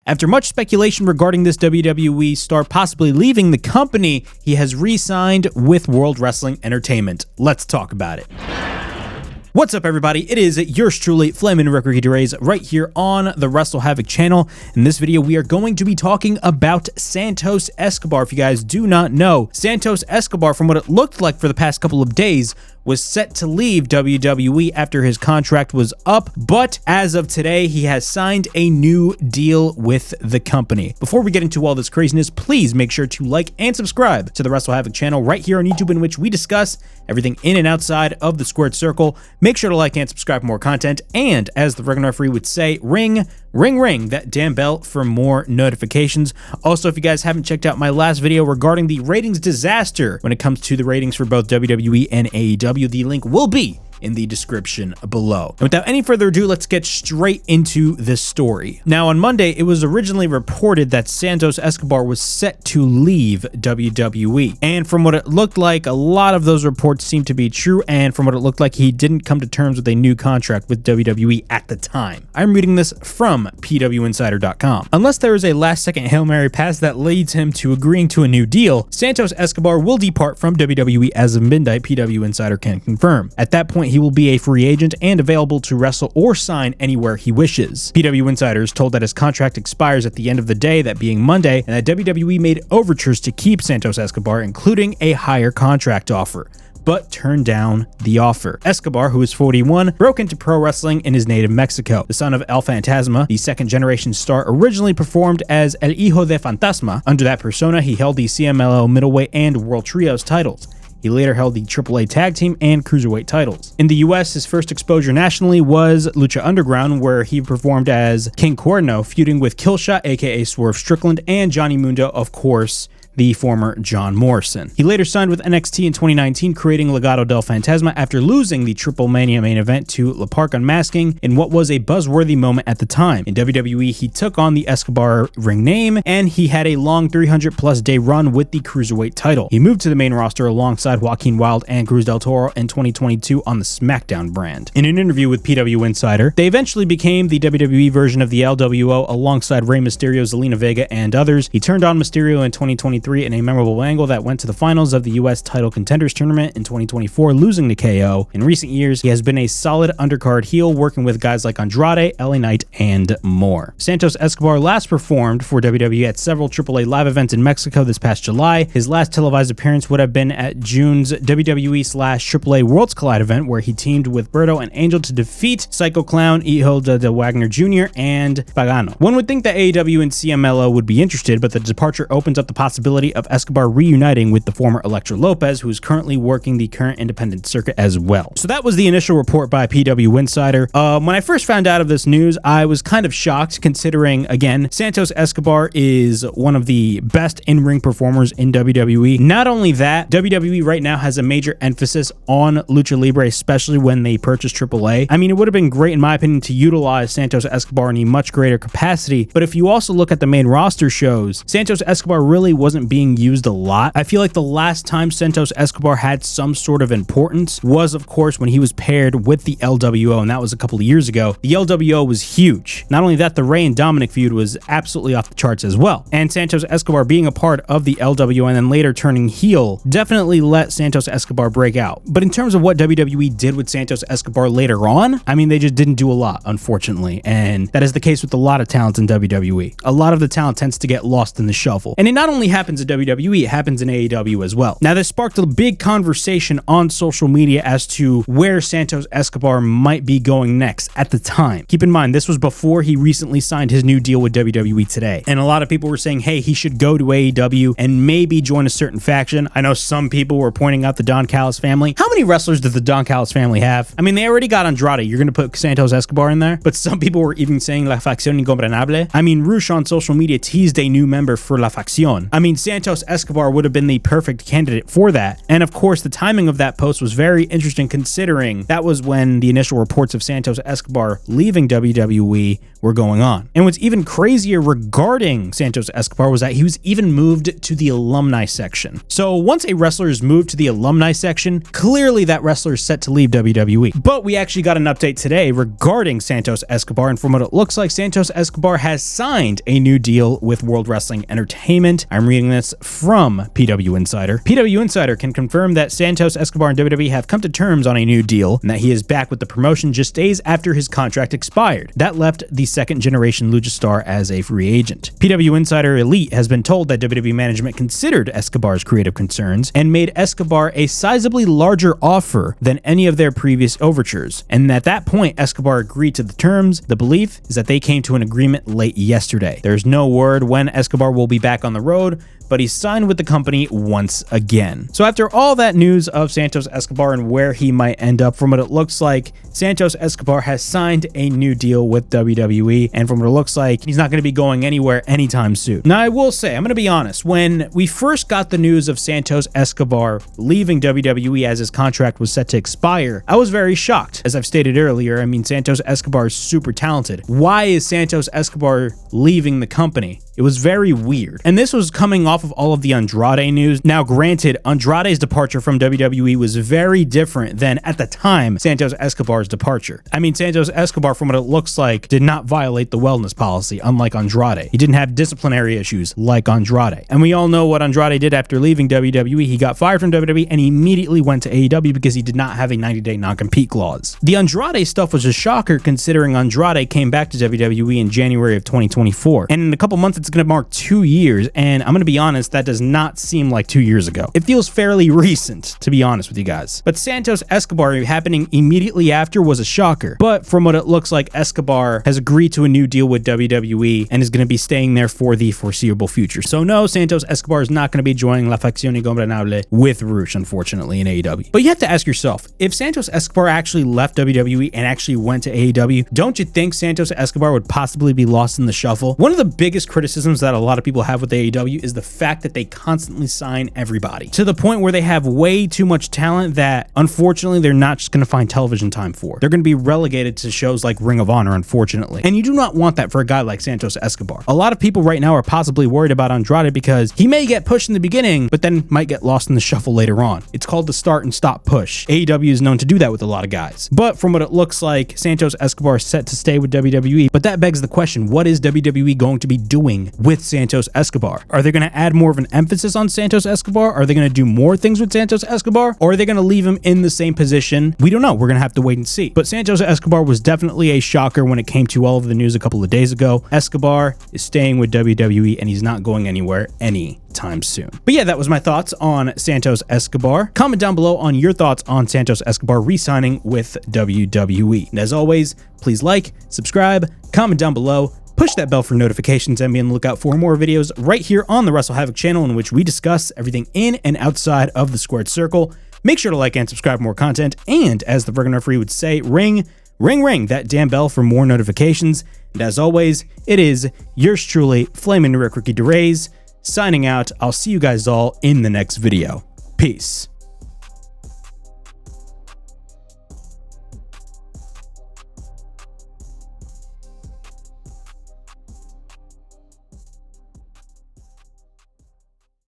After much speculation regarding this WWE star possibly leaving the company, he has re-signed with World Wrestling Entertainment. Let's talk about it. What's up, everybody? It is yours truly, Flamin' Ricky Reyes, right here on the Wrestle Havoc channel. In this video, we are going to be talking about Santos Escobar. If you guys do not know, Santos Escobar, from what it looked like for the past couple of days, was set to leave WWE after his contract was up, but as of today, he has signed a new deal with the company. Before we get into all this craziness, please make sure to like and subscribe to the Wrestle Havoc channel right here on YouTube, in which we discuss everything in and outside of the squared circle. Make sure to like and subscribe for more content, and as the regular referee would say, ring that damn bell for more notifications. Also, if you guys haven't checked out my last video regarding the ratings disaster when it comes to the ratings for both WWE and AEW, the link will be in the description below. And without any further ado, let's get straight into this story. Now, on Monday, it was originally reported that Santos Escobar was set to leave WWE. And from what it looked like, a lot of those reports seemed to be true. And from what it looked like, he didn't come to terms with a new contract with WWE at the time. I'm reading this from pwinsider.com. Unless there is a last-second Hail Mary pass that leads him to agreeing to a new deal, Santos Escobar will depart from WWE as of midnight, PW Insider can confirm. At that point, he will be a free agent and available to wrestle or sign anywhere he wishes. PW Insider is told that his contract expires at the end of the day, that being Monday, and that WWE made overtures to keep Santos Escobar, including a higher contract offer, but turned down the offer. Escobar, who is 41, broke into pro wrestling in his native Mexico. The son of El Fantasma, the second-generation star, originally performed as El Hijo de Fantasma. Under that persona, he held the CMLL middleweight and World Trios titles. He later held the AAA Tag Team and Cruiserweight titles. In the US, his first exposure nationally was Lucha Underground, where he performed as King Cuerno, feuding with Killshot, aka Swerve Strickland, and Johnny Mundo, of course, the former John Morrison. He later signed with NXT in 2019, creating Legado del Fantasma after losing the Triple Mania main event to La Park Unmasking in what was a buzzworthy moment at the time. In WWE, he took on the Escobar ring name, and he had a long 300-plus day run with the Cruiserweight title. He moved to the main roster alongside Joaquin Wilde and Cruz del Toro in 2022 on the SmackDown brand. In an interview with PW Insider, they eventually became the WWE version of the LWO alongside Rey Mysterio, Zelina Vega, and others. He turned on Mysterio in 2023 in a memorable angle that went to the finals of the US Title Contenders Tournament in 2024, losing to KO. In recent years, he has been a solid undercard heel, working with guys like Andrade, LA Knight, and more. Santos Escobar last performed for WWE at several AAA live events in Mexico this past July. His last televised appearance would have been at June's WWE/AAA Worlds Collide event, where he teamed with Berto and Angel to defeat Psycho Clown, Hijo de Wagner Jr., and Pagano. One would think that AEW and CMLL would be interested, but the departure opens up the possibility of Escobar reuniting with the former Elektra Lopez, who is currently working the current independent circuit as well. So that was the initial report by PW Insider. When I first found out of this news, I was kind of shocked, considering, again, Santos Escobar is one of the best in-ring performers in WWE. Not only that, WWE right now has a major emphasis on Lucha Libre, especially when they purchased AAA. I mean, it would have been great, in my opinion, to utilize Santos Escobar in a much greater capacity, but if you also look at the main roster shows, Santos Escobar really wasn't being used a lot. I feel like the last time Santos Escobar had some sort of importance was, of course, when he was paired with the LWO, and that was a couple of years ago. The LWO was huge. Not only that, the Rey and Dominic feud was absolutely off the charts as well. And Santos Escobar being a part of the LWO and then later turning heel definitely let Santos Escobar break out. But in terms of what WWE did with Santos Escobar later on, I mean, they just didn't do a lot, unfortunately. And that is the case with a lot of talent in WWE. A lot of the talent tends to get lost in the shuffle. And it not only happens in WWE, it happens in AEW as well. Now, this sparked a big conversation on social media as to where Santos Escobar might be going next at the time. Keep in mind, this was before he recently signed his new deal with WWE today. And a lot of people were saying, hey, he should go to AEW and maybe join a certain faction. I know some people were pointing out the Don Callis family. How many wrestlers does the Don Callis family have? I mean, they already got Andrade. You're going to put Santos Escobar in there? But some people were even saying La Facción Ingobernable. I mean, Rush on social media teased a new member for La Facción. I mean, Santos Escobar would have been the perfect candidate for that. And of course, the timing of that post was very interesting considering that was when the initial reports of Santos Escobar leaving WWE were going on. And what's even crazier regarding Santos Escobar was that he was even moved to the alumni section. So once a wrestler is moved to the alumni section, clearly that wrestler is set to leave WWE. But we actually got an update today regarding Santos Escobar, and from what it looks like, Santos Escobar has signed a new deal with World Wrestling Entertainment. I'm reading this from PW Insider. PW Insider can confirm that Santos Escobar and WWE have come to terms on a new deal and that he is back with the promotion just days after his contract expired. That left the second generation Lucha Star as a free agent. PW Insider Elite has been told that WWE management considered Escobar's creative concerns and made Escobar a sizably larger offer than any of their previous overtures. And at that point, Escobar agreed to the terms. The belief is that they came to an agreement late yesterday. There's no word when Escobar will be back on the road, but he's signed with the company once again. So after all that news of Santos Escobar and where he might end up, from what it looks like, Santos Escobar has signed a new deal with WWE, and from what it looks like, he's not going to be going anywhere anytime soon. Now, I will say, I'm going to be honest, when we first got the news of Santos Escobar leaving WWE as his contract was set to expire, I was very shocked. As I've stated earlier, I mean, Santos Escobar is super talented. Why is Santos Escobar leaving the company? It was very weird. And this was coming off of all of the Andrade news. Now, granted, Andrade's departure from WWE was very different than, at the time, Santos Escobar's departure. I mean, Santos Escobar, from what it looks like, did not violate the wellness policy, unlike Andrade. He didn't have disciplinary issues like Andrade. And we all know what Andrade did after leaving WWE. He got fired from WWE and he immediately went to AEW because he did not have a 90-day non-compete clause. The Andrade stuff was a shocker considering Andrade came back to WWE in January of 2024. And in a couple months, it's going to mark 2 years, and I'm going to be honest, that does not seem like 2 years ago. It feels fairly recent, to be honest with you guys. But Santos Escobar happening immediately after was a shocker. But from what it looks like, Escobar has agreed to a new deal with WWE and is going to be staying there for the foreseeable future. So no, Santos Escobar is not going to be joining La Facción Ingobernable with Rush, unfortunately, in AEW. But you have to ask yourself, if Santos Escobar actually left WWE and actually went to AEW, don't you think Santos Escobar would possibly be lost in the shuffle? One of the biggest criticisms that a lot of people have with AEW is the fact that they constantly sign everybody to the point where they have way too much talent that unfortunately they're not just going to find television time for. They're going to be relegated to shows like Ring of Honor, unfortunately. And you do not want that for a guy like Santos Escobar. A lot of people right now are possibly worried about Andrade because he may get pushed in the beginning, but then might get lost in the shuffle later on. It's called the start and stop push. AEW is known to do that with a lot of guys. But from what it looks like, Santos Escobar is set to stay with WWE. But that begs the question, what is WWE going to be doing with Santos Escobar? Are they going to add more of an emphasis on Santos Escobar? Are they going to do more things with Santos Escobar? Or are they going to leave him in the same position? We don't know. We're going to have to wait and see. But Santos Escobar was definitely a shocker when it came to all of the news a couple of days ago. Escobar is staying with WWE and he's not going anywhere anytime soon. But yeah, that was my thoughts on Santos Escobar. Comment down below on your thoughts on Santos Escobar re-signing with WWE. And as always, please like, subscribe, comment down below, push that bell for notifications, and be on the lookout for more videos right here on the Wrestle Havoc channel in which we discuss everything in and outside of the squared circle. Make sure to like and subscribe for more content, and as the Virgin Referee would say, ring that damn bell for more notifications. And as always, it is yours truly, Flamin' Rick Ricky DeRays, signing out. I'll see you guys all in the next video. Peace.